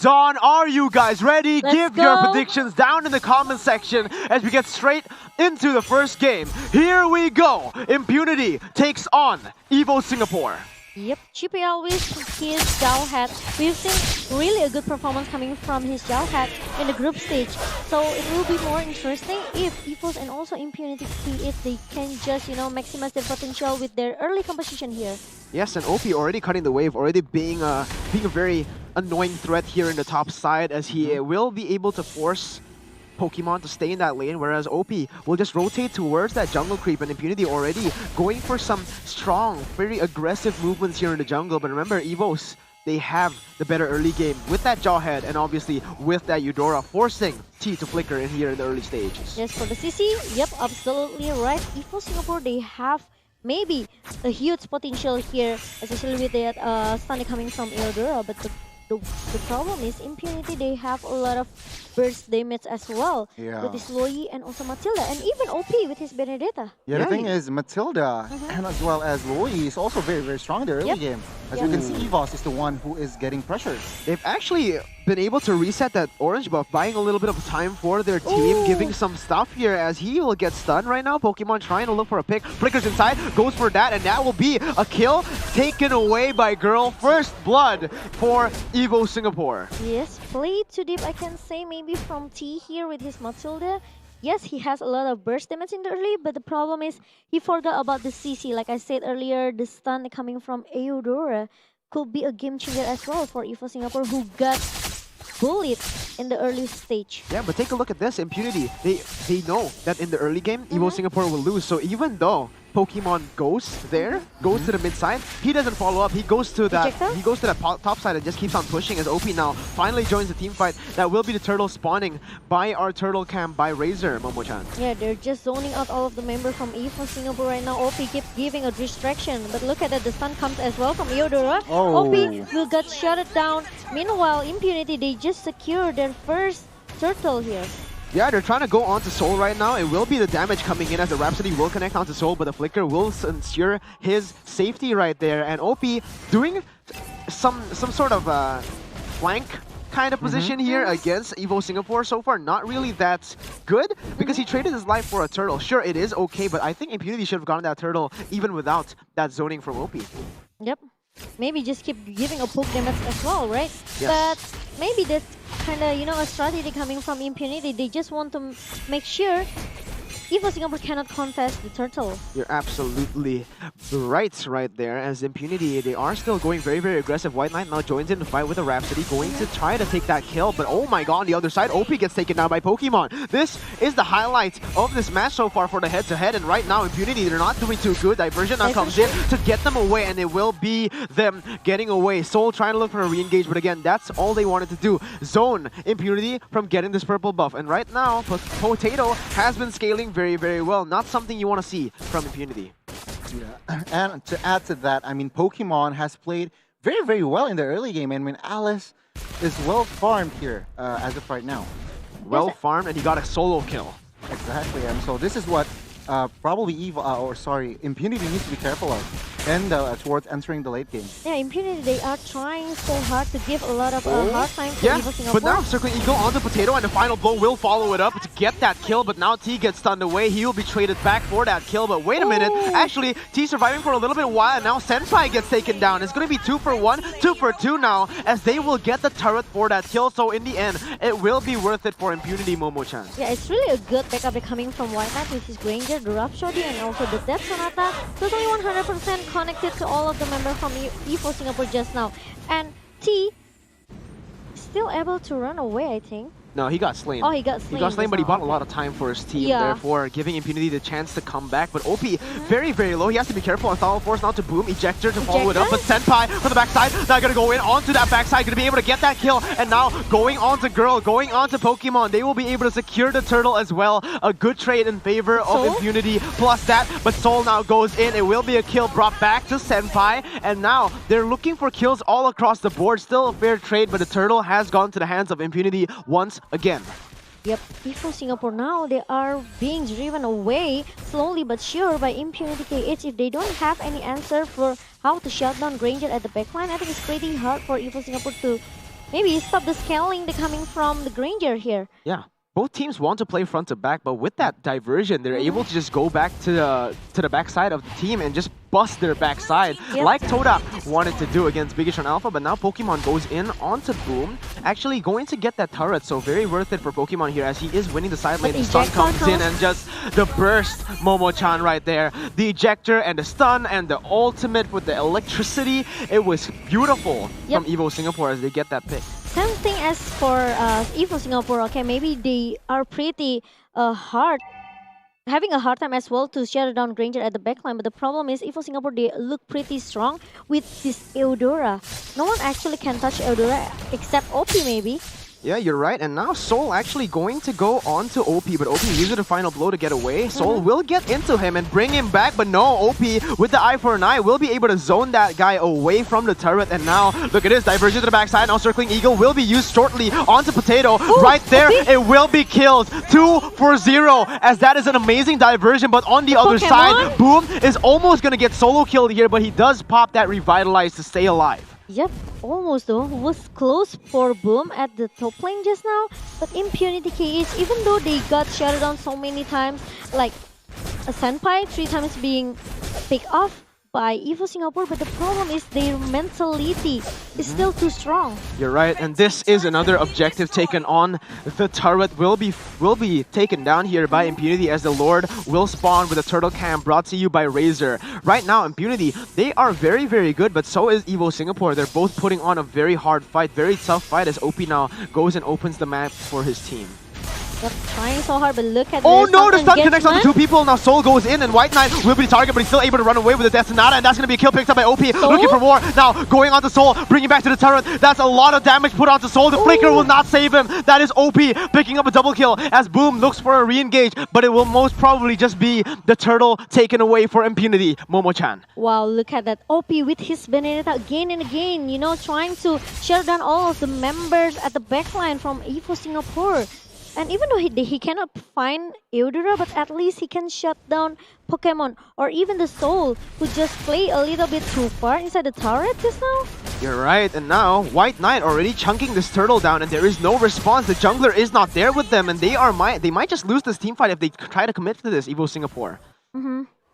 Dawn, are you guys ready? Let's Give your go. predictions down in the comment section as we get straight into the first game. Here we go. Impunity takes on Evos Singapore. Yep, GPL with his Jowhead. We've seen really a good performance coming from his Jowhead in the group stage. So it will be more interesting if Evos and also Impunity if they can just, maximize their potential with their early composition here. Yes, and OP already cutting the wave, already being a very annoying threat here in the top side, as he will be able to force Pokemon to stay in that lane, whereas OP will just rotate towards that jungle creep, and Impunity already going for some strong, very aggressive movements here in the jungle. But remember, Evos, they have the better early game with that Jawhead and obviously with that Eudora, forcing T to flicker in here in the early stages. Yes, for the CC, yep, absolutely right. Evos Singapore, they have maybe a huge potential here, especially with that stun coming from Eudora, but the problem is Impunity, they have a lot of burst damage as well with his Loi and also Matilda, and even OP with his Benedetta. Yeah, the thing is, Matilda and as well as Loi is also very, very strong in the early game. As you can see, Evos is the one who is getting pressured. They've actually been able to reset that orange buff, buying a little bit of time for their team, giving some stuff here as he will get stunned right now. Pokemon trying to look for a pick, flickers inside, goes for that, and that will be a kill taken away by Girl. First blood for Evo Singapore. Yes, play too deep, I can say, maybe from T here with his Matilda. Yes, he has a lot of burst damage in the early, but the problem is he forgot about the CC. Like I said earlier, the stun coming from Eudora could be a game changer as well for Evo Singapore, who got bullied in the early stage. Yeah, but take a look at this. Impunity, they know that in the early game, Evo Singapore will lose. So even though Pokemon goes there, goes to the mid side, he doesn't follow up. He goes to that top side and just keeps on pushing as OP now finally joins the team fight. That will be the turtle spawning by our turtle camp by Razor, Momo-chan. Yeah, they're just zoning out all of the members from Evo Singapore right now. OP keeps giving a distraction, but look at that, the stun comes as well from Eudora. OP will get shut down. Meanwhile, Impunity, they just secured their first turtle here. Yeah, they're trying to go on to Soul right now. It will be the damage coming in as the Rhapsody will connect onto Soul, but the Flicker will ensure his safety right there. And OP doing some sort of flank kind of position here against Evo Singapore. So far, not really that good because he traded his life for a turtle. Sure, it is okay, but I think Impunity should have gotten that turtle even without that zoning from OP. Yep. Maybe just keep giving a poke damage as well, right? Yes. But maybe that's kind of, a strategy coming from Impunity. They just want to make sure Evo Singapore cannot contest the turtle. You're absolutely right there. As Impunity, they are still going very, very aggressive. White Knight now joins in the fight with a Rhapsody, going to try to take that kill. But oh my god, on the other side, OP gets taken down by Pokemon. This is the highlight of this match so far for the head-to-head. And right now, Impunity, they're not doing too good. Diversion now comes in to get them away, and it will be them getting away. Soul trying to look for a re-engage, but again, that's all they wanted to do. Zone Impunity from getting this purple buff. And right now, Potato has been scaling very, very well. Not something you want to see from Impunity. Yeah, and to add to that, I mean, Pokemon has played very, very well in the early game. And when Alice is well farmed here as of right now. Well farmed, and he got a solo kill. Exactly, and so this is what probably Impunity needs to be careful of. And towards entering the late game. Yeah, Impunity, they are trying so hard to give a lot of hard time to Evo Singapore. But now Circling Eagle onto Potato, and the final blow will follow it up to get that kill. But now T gets stunned away. He will be traded back for that kill. But wait a minute, actually, T surviving for a little bit while, and now Senpai gets taken down. It's going to be 2 for 1, 2 for 2 now, as they will get the turret for that kill. So in the end, it will be worth it for Impunity, Momo-chan. Yeah, it's really a good backup coming from White Knight with his Granger, the Rhapsody, and also the Death Sonata. Totally 100% connected to all of the members from Evo Singapore just now. And T still able to run away, I think. No, he got slain. Oh, he got slain. He got slain, but he bought a lot of time for his team, therefore giving Impunity the chance to come back. But OP, very, very low. He has to be careful on Thallow Force now to boom. Ejector to follow it up. But Senpai from the backside, now going to go in onto that backside, going to be able to get that kill. And now going on to Girl, going on to Pokemon. They will be able to secure the turtle as well. A good trade in favor of Impunity. Plus that, but Soul now goes in. It will be a kill brought back to Senpai. And now they're looking for kills all across the board. Still a fair trade, but the turtle has gone to the hands of Impunity once again. Yep, Evo Singapore now, they are being driven away slowly but sure by Impunity KH. If they don't have any answer for how to shut down Granger at the backline, I think it's pretty hard for Evo Singapore to maybe stop the scaling that coming from the Granger here. Yeah. Both teams want to play front to back, but with that diversion, they're able to just go back to the backside of the team and just bust their backside, Yep. like Toda wanted to do against Bigatron Alpha. But now Pokemon goes in onto Boom, actually going to get that turret. So very worth it for Pokemon here as he is winning the side lane. The stun ejector comes in and just the burst, Momo-chan right there. The ejector and the stun and the ultimate with the electricity. It was beautiful Yep. from Evo Singapore as they get that pick. Same thing as for Evo Singapore. Okay, maybe they are pretty having a hard time as well to shut down Granger at the backline. But the problem is Evo Singapore, they look pretty strong with this Eudora. No one actually can touch Eudora except OP maybe. Yeah, you're right. And now Soul actually going to go on to OP, but OP uses the final blow to get away. Soul will get into him and bring him back, but no, OP with the eye for an eye will be able to zone that guy away from the turret. And now, look at this, diversion to the backside. Now Circling Eagle will be used shortly onto Potato. Ooh, right there, OP. it will be killed. 2-0, as that is an amazing diversion. But on the other side, Boom is almost going to get solo killed here, but he does pop that Revitalize to stay alive. Yep, almost though. Was close for Boom at the top lane just now. But Impunity KH, even though they got shut down so many times, like a Senpai 3 times being picked off by Evo Singapore, but the problem is their mentality is still too strong. You're right, and this is another objective taken on. The turret will be taken down here by Impunity as the Lord will spawn with a turtle cam brought to you by Razor. Right now, Impunity, they are very, very good, but so is Evo Singapore. They're both putting on a very hard fight, very tough fight as OP now goes and opens the map for his team. Yep, trying so hard, but look at Oh their no, the stun engagement. connects on the two people. Now Soul goes in and White Knight will be the target, but he's still able to run away with the Detonata, and that's going to be a kill picked up by OP. Soul? Looking for more. Now going on to Soul, bringing back to the turret. That's a lot of damage put onto Soul. The Flicker will not save him. That is OP picking up a double kill as Boom looks for a re-engage, but it will most probably just be the turtle taken away for Impunity. Momo-chan. Wow, look at that. OP with his Benedetta again and again, you know, trying to shut down all of the members at the backline from Evo Singapore. And even though he cannot find Eudora, but at least he can shut down Pokemon or even the Soul, who just play a little bit too far inside the turret just now. You're right, and now White Knight already chunking this turtle down, and there is no response. The jungler is not there with them, and they might just lose this team fight if they try to commit to this. Evo Singapore.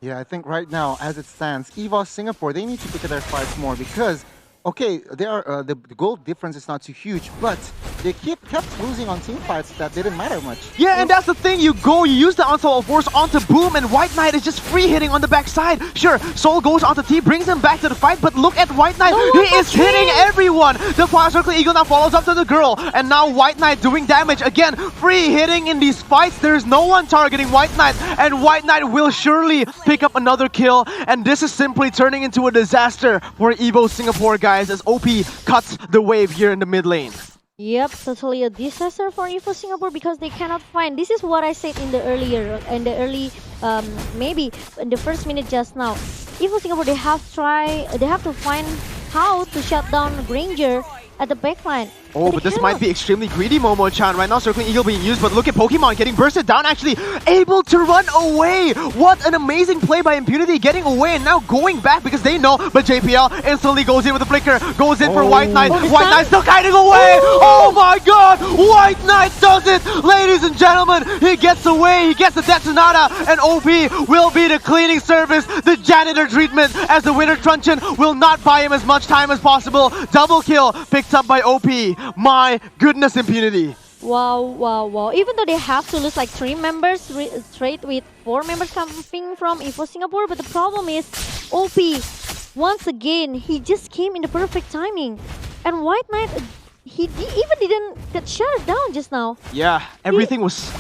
Yeah, I think right now, as it stands, Evos Singapore, they need to pick at their fights more because, okay, they are the goal difference is not too huge, but they kept losing on team fights that didn't matter much. Yeah, and that's the thing. You use the Onslaught of Force onto Boom, and White Knight is just free hitting on the backside. Sure, Soul goes onto T, brings him back to the fight, but look at White Knight. He is hitting everyone. The Fire Circle Eagle now follows up to the girl, and now White Knight doing damage. Again, free hitting in these fights. There's no one targeting White Knight, and White Knight will surely pick up another kill, and this is simply turning into a disaster for Evo Singapore, guys, as OP cuts the wave here in the mid lane. Yep, totally a disaster for Evo Singapore because they cannot find. This is what I said in the maybe in the first minute just now. Evo Singapore, they have to find how to shut down Granger at the backline. Oh, but this might be extremely greedy, Momo-chan. Right now, Circling Eagle being used, but look at Pokemon getting bursted down, actually able to run away. What an amazing play by Impunity, getting away and now going back because they know, but JPL instantly goes in with the Flicker, goes in for White Knight. White Knight still guiding away. Oh my god, White Knight does it. Ladies and gentlemen, he gets away, he gets the Detonata, and OP will be the cleaning service, the janitor treatment, as the winner Truncheon will not buy him as much time as possible. Double kill picked up by OP. My goodness, Impunity. Wow, wow, wow. Even though they have to lose like 3 members straight with 4 members coming from Evo Singapore, but the problem is OP, once again, he just came in the perfect timing. And White Knight, he even didn't get shut down just now. Yeah, everything was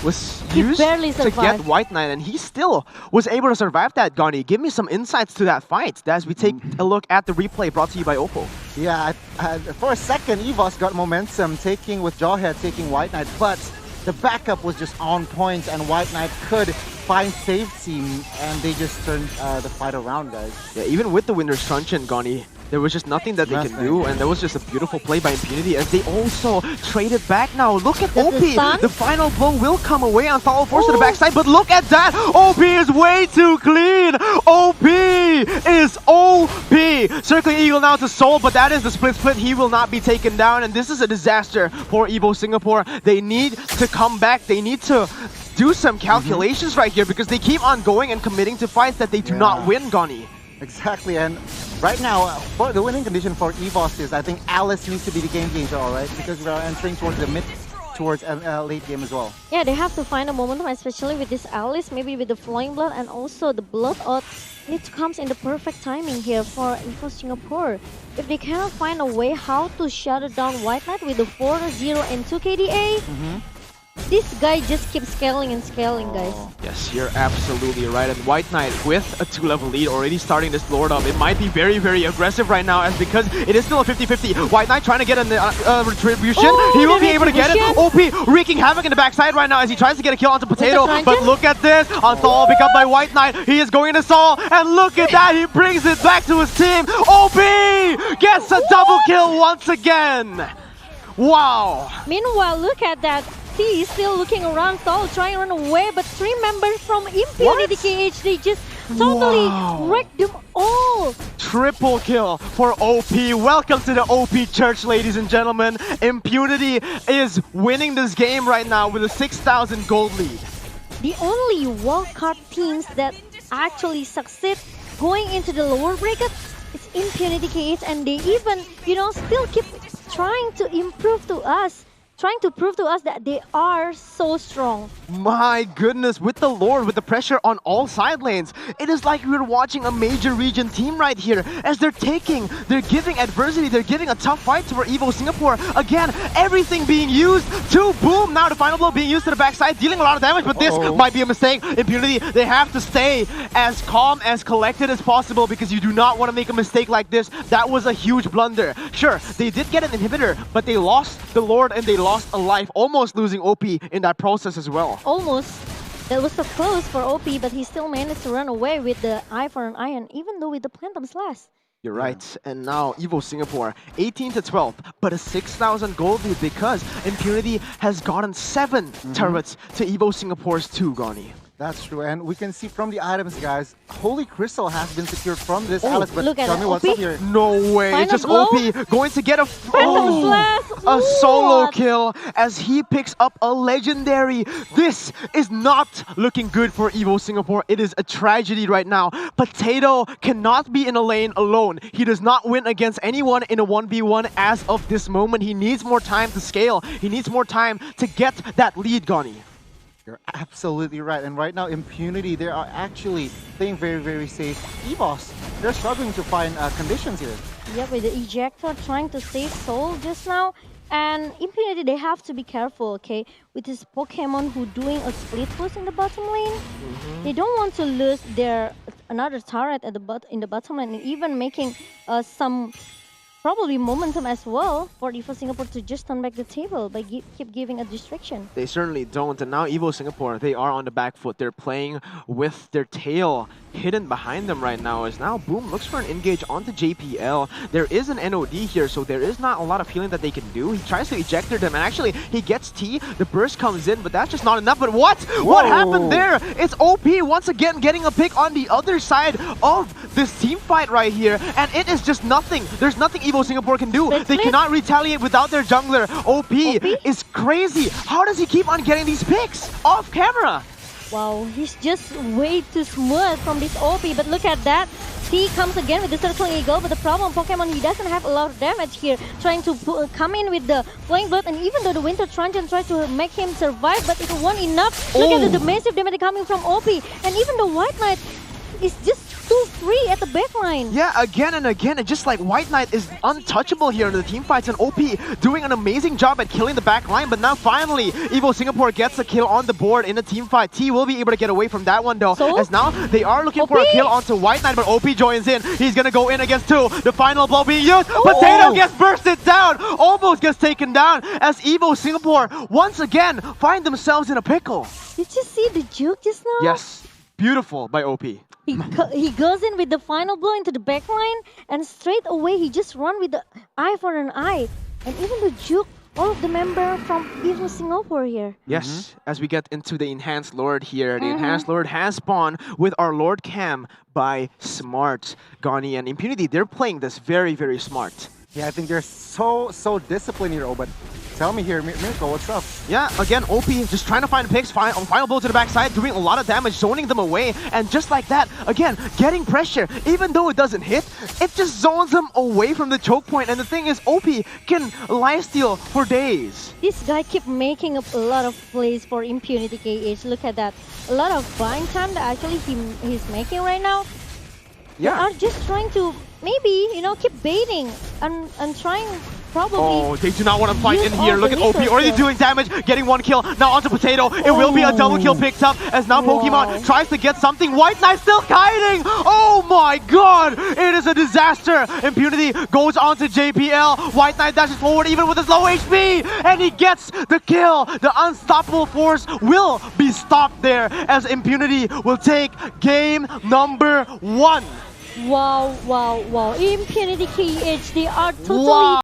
used barely to get survived. White Knight, and he still was able to survive that, Gani. Give me some insights to that fight as we take a look at the replay brought to you by Oppo. Yeah, for a second, Evos got momentum with Jawhead taking White Knight, but the backup was just on point, and White Knight could find safety, and they just turned the fight around, guys. Yeah, even with the winner's Truncheon, Gani, there was just nothing that they can do, and there was just a beautiful play by Impunity as they also traded back now. Look at OP! The final blow will come away on Follow Force to the backside, but look at that! OP is way too clean! OP is OP. Circling Eagle now to Soul, but that is the split. He will not be taken down, and this is a disaster for Evo Singapore. They need to come back. They need to do some calculations right here because they keep on going and committing to fights that they do not win, Goni. Exactly, and right now, for the winning condition for Evos is, I think Alice needs to be the game changer, all right? Because we are entering towards the towards late game as well. Yeah, they have to find a momentum, especially with this Alice, maybe with the Flowing Blood and also the Blood Oath. It comes in the perfect timing here for Evos Singapore. If they cannot find a way how to shut it down White Knight with the 4-0 and 2 KDA, this guy just keeps scaling and scaling, guys. Yes, you're absolutely right. And White Knight with a 2-level lead already starting this lord up. It might be very, very aggressive right now as because it is still a 50-50. White Knight trying to get a retribution. He will be able to get it. OP wreaking havoc in the backside right now as he tries to get a kill onto Potato. But look at this. Unstall pick up by White Knight. He is going to Saul. And look at that. He brings it back to his team. OP gets a double kill once again. Wow. Meanwhile, look at that. He is still looking around, Saul trying to run away, but 3 members from Impunity KH, they just totally wrecked them all. Triple kill for OP. Welcome to the OP Church, ladies and gentlemen. Impunity is winning this game right now with a 6,000 gold lead. The only wildcard teams that actually succeed going into the lower bracket is Impunity KH, and they even, still keep trying to improve to us. Trying to prove to us that they are so strong. My goodness, with the Lord, with the pressure on all side lanes, it is like we're watching a major region team right here as they're giving adversity, they're giving a tough fight to Evo Singapore. Again, everything being used to boom. Now the final blow being used to the backside, dealing a lot of damage, but this might be a mistake. Impunity, they have to stay as calm, as collected as possible because you do not want to make a mistake like this. That was a huge blunder. Sure, they did get an inhibitor, but they lost the Lord and they lost a life, almost losing OP in that process as well. Almost. That was so close for OP, but he still managed to run away with the eye for an iron, even though with the Plantum Slash. You're right. And now Evo Singapore, 18-12, but a 6,000 gold lead because Impunity has gotten 7 turrets to Evo Singapore's 2, Goni. That's true, and we can see from the items, guys, Holy Crystal has been secured from this Alice, but look at tell me what's up here. No way, Final it's just blow? OP going to get a Slash. solo kill as he picks up a legendary. This is not looking good for Evo Singapore. It is a tragedy right now. Potato cannot be in a lane alone. He does not win against anyone in a 1v1 as of this moment. He needs more time to scale. He needs more time to get that lead, Goni. You're absolutely right. And right now, Impunity, they are actually playing very, very safe. Evos, they're struggling to find conditions here. Yeah, with the Ejector trying to save Soul just now. And Impunity, they have to be careful, okay? With this Pokemon who doing a split push in the bottom lane. They don't want to lose their another turret at in the bottom lane, and even making some probably momentum as well for Evo Singapore to just turn back the table by keep giving a distraction. They certainly don't, and now Evo Singapore, they are on the back foot. They're playing with their tail hidden behind them right now as now Boom looks for an engage onto JPL. There is an NOD here, so there is not a lot of healing that they can do. He tries to ejector them, and actually he gets T. The burst comes in, but that's just not enough. But what? Whoa. What happened there? It's OP once again getting a pick on the other side of this team fight right here, and it is just nothing. There's nothing Evo Singapore can do. They cannot retaliate without their jungler. OP is crazy. How does he keep on getting these picks off camera? Wow, he's just way too smooth from this OP, but look at that. He comes again with the Circling Eagle, but the problem, Pokemon, he doesn't have a lot of damage here, trying to come in with the Flowing Blood, and even though the Winter Truncheon tried to make him survive, but it wasn't enough. Look at the massive damage coming from OP, and even the White Knight is just too free at the backline. Yeah, again and again, and just like White Knight is untouchable here in the team fights, and OP doing an amazing job at killing the back line, but now finally Evo Singapore gets a kill on the board in a team fight. T will be able to get away from that one though, as now they are looking for a kill onto White Knight, but OP joins in. He's gonna go in against 2. The final blow being used. Potato gets bursted down, almost gets taken down as Evo Singapore once again find themselves in a pickle. Did you see the juke just now? Yes, beautiful by OP. He goes in with the final blow into the backline, and straight away he just run with the eye for an eye. And even the juke all of the member from Evos Singapore here. Yes, as we get into the Enhanced Lord here, the Enhanced Lord has spawned with our Lord Cam by Smart, Gani, and Impunity. They're playing this very, very smart. Yeah, I think they're so disciplined here. Oh, but tell me here, Mirko, what's up? Yeah, again, OP just trying to find picks, final blow to the backside, doing a lot of damage, zoning them away, and just like that, again, getting pressure. Even though it doesn't hit, it just zones them away from the choke point. And the thing is, OP can lifesteal for days. This guy keep making up a lot of plays for Impunity KH. Look at that. A lot of buying time that actually he's making right now. Yeah. They are just trying to maybe, keep baiting and trying probably. Oh, they do not want to fight in use here. all Look the at OP already resources. doing damage, getting 1 kill. Now onto Potato. It will be a double kill picked up as now Wow. Pokemon tries to get something. White Knight still kiting. Oh my god. It is a disaster. Impunity goes on to JPL. White Knight dashes forward even with his low HP. And he gets the kill. The unstoppable force will be stopped there as Impunity will take game number 1. Wow. Impunity KH, they are totally Wow.